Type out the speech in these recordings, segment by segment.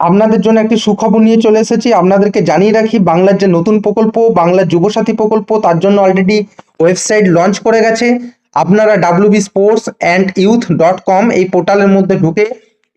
আপনাদের জন্য একটি সুখবর নিয়ে চলে এসেছি। আপনাদেরকে জানিয়ে রাখি, বাংলার যে নতুন প্রকল্প বাংলা যুবসাথী প্রকল্প, তার জন্য অলরেডি ওয়েবসাইট লঞ্চ করে গেছে। আপনারা wbsportsandYouth.com এই পোর্টালের মধ্যে ঢুকে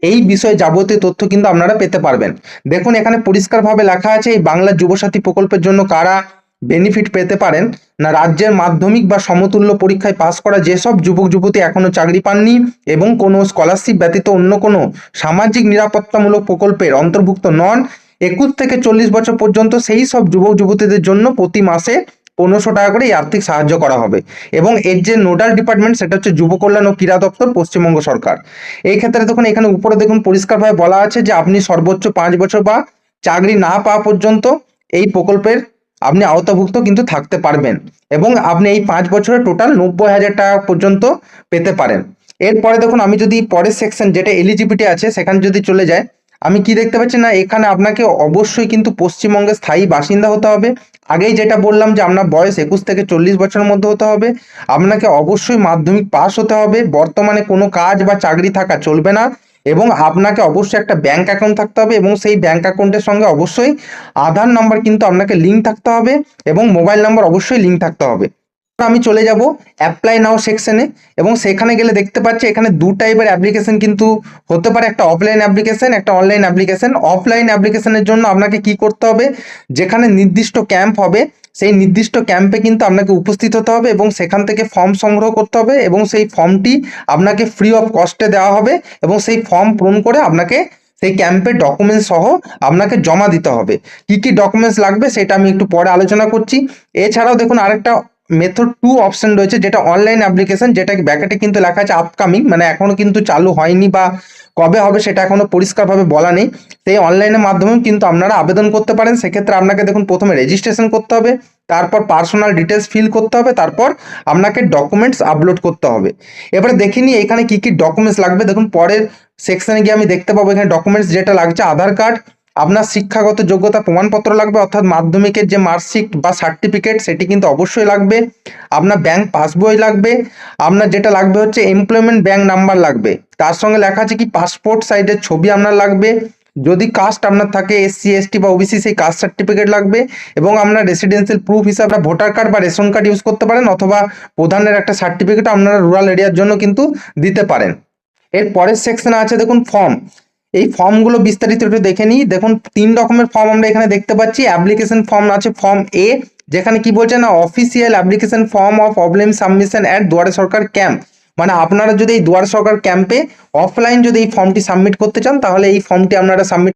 এই বিষয়ে যাবতীয় তথ্য কিন্তু আপনারা পেতে পারবেন। দেখুন, এখানে পরিষ্কারভাবে লেখা আছে এই বাংলা যুবসাথী প্রকল্পের জন্য কারা বেনিফিট পেতে পারেন। না, রাজ্যের মাধ্যমিক বা সমতুল্য পরীক্ষায় পাশ করা যেসব যুবক যুবতী এখনো চাকরি পাননি এবং কোনো স্কলারশিপ ব্যতীত অন্য কোনো সামাজিক নিরাপত্তামূলক প্রকল্পের অন্তর্ভুক্ত নন, 21 থেকে 40 বছর পর্যন্ত সেই সব যুবক যুবতীদের জন্য প্রতি মাসে 1500 টাকা করে এই আর্থিক সাহায্য করা হবে। এবং এর যে নোডাল ডিপার্টমেন্ট সেটা হচ্ছে যুব কল্যাণ ও ক্রীড়া দপ্তর, পশ্চিমবঙ্গ সরকার। এই ক্ষেত্রে দেখুন, এখানে উপরে দেখুন পরিষ্কারভাবে বলা আছে যে আপনি সর্বোচ্চ 5 বছর বা চাকরি না পাওয়া পর্যন্ত এই প্রকল্পের আপনি আওতাভুক্ত কিন্তু থাকতে পারবেন, এবং আপনি এই 5 বছরে টোটাল 90,000 টাকা পর্যন্ত পেতে পারেন। এরপরে দেখুন, আমি যদি পরের সেকশন যেটা এলিজিবিলিটি আছে সেখানে যদি চলে যায়, আমি কি দেখতে পাচ্ছি না, এখানে আপনাকে অবশ্যই কিন্তু পশ্চিমবঙ্গের স্থায়ী বাসিন্দা হতে হবে। আগেই যেটা বললাম যে আপনার বয়স 21 থেকে 40 বছরের মধ্যে হতে হবে। আপনাকে অবশ্যই মাধ্যমিক পাস হতে হবে। বর্তমানে কোনো কাজ বা চাকরি থাকা চলবে না, এবং আপনাকে অবশ্যই একটা ব্যাংক অ্যাকাউন্ট থাকতে হবে, এবং সেই ব্যাংক অ্যাকাউন্টের সঙ্গে অবশ্যই আধার নাম্বার কিন্তু আপনাকে লিঙ্ক থাকতে হবে, এবং মোবাইল নাম্বার অবশ্যই লিঙ্ক থাকতে হবে। আমি চলে যাব অ্যাপ্লাই নাও সেকশনে, এবং সেখানে গেলে দেখতে পাচ্ছি এখানে দু টাইপের অ্যাপ্লিকেশন কিন্তু হতে পারে, একটা অফলাইন অ্যাপ্লিকেশন, একটা অনলাইন অ্যাপ্লিকেশন। অফলাইন অ্যাপ্লিকেশনের জন্য আপনাকে কি করতে হবে, যেখানে নির্দিষ্ট ক্যাম্প হবে সেই নির্দিষ্ট ক্যাম্পে কিন্তু আপনাকে উপস্থিত হতে হবে, এবং সেখান থেকে ফর্ম সংগ্রহ করতে হবে, এবং সেই ফর্মটি আপনাকে ফ্রি অফ কস্টে দেওয়া হবে, এবং সেই ফর্ম পূরণ করে আপনাকে সেই ক্যাম্পের ডকুমেন্টস সহ আপনাকে জমা দিতে হবে। কি কি ডকুমেন্টস লাগবে সেটা আমি একটু পরে আলোচনা করছি। এছাড়াও দেখুন, আরেকটা মেথড 2 অপশন রয়েছে, যেটা অনলাইন অ্যাপ্লিকেশন, যেটা ব্যাকেটে কিন্তু লেখা আছে আপকামিং, মানে এখনো কিন্তু চালু হয়নি বা কবে হবে সেটা এখনো পরিষ্কারভাবে বলা নেই। সেই অনলাইনের মাধ্যমেও কিন্তু আপনারা আবেদন করতে পারেন। সেক্ষেত্রে আপনাকে দেখুন প্রথমে রেজিস্ট্রেশন করতে হবে, তারপর পার্সোনাল ডিটেলস ফিল করতে হবে, তারপর আপনাকে ডকুমেন্টস আপলোড করতে হবে। এবারে দেখিনি এখানে কি কি ডকুমেন্টস লাগবে। দেখুন, পরের সেকশনে গিয়ে আমি দেখতে পাবো এখানে ডকুমেন্টস যেটা লাগছে, আধার কার্ড, আপনার শিক্ষাগত যোগ্যতা প্রমাণপত্র লাগবে, অর্থাৎ মাধ্যমিকের যে মার্কশিট বা সার্টিফিকেট সেটি কিন্তু অবশ্যই লাগবে। আপনার ব্যাংক পাসবই লাগবে। আপনার যেটা লাগবে হচ্ছে এমপ্লয়মেন্ট ব্যাংক নাম্বার লাগবে। তার সঙ্গে লেখা আছে কি পাসপোর্ট সাইজের ছবি আপনার লাগবে। যদি কাস্ট আপনার থাকে এসসি এসটি বা ওবিসি, সেই কাস্ট সার্টিফিকেট লাগবে। এবং আপনার রেসিডেন্সিয়াল প্রুফ হিসাবে ভোটার কার্ড বা রেশন কার্ড ইউজ করতে পারেন, অথবা প্রধানের একটা সার্টিফিকেট আপনারা রুরাল এরিয়ার জন্য কিন্তু দিতে পারেন। এর পরের সেকশনে আছে দেখুন ফর্ম। এই ফর্মগুলো বিস্তারিত একটু দেখে নিই। দেখুন, 3 রকমের ফর্ম আমরা এখানে দেখতে পাচ্ছি। অ্যাপ্লিকেশন ফর্ম আছে ফর্ম এ, যেখানে কি বলছে না, official application form of offline submission at দুয়ারে সরকার ক্যাম্প। মানে আপনারা যদি এই দুয়ারে সরকার ক্যাম্পে অফলাইন যদি এই ফর্মটি সাবমিট করতে চান, তাহলে এই ফর্মটি আপনারা সাবমিট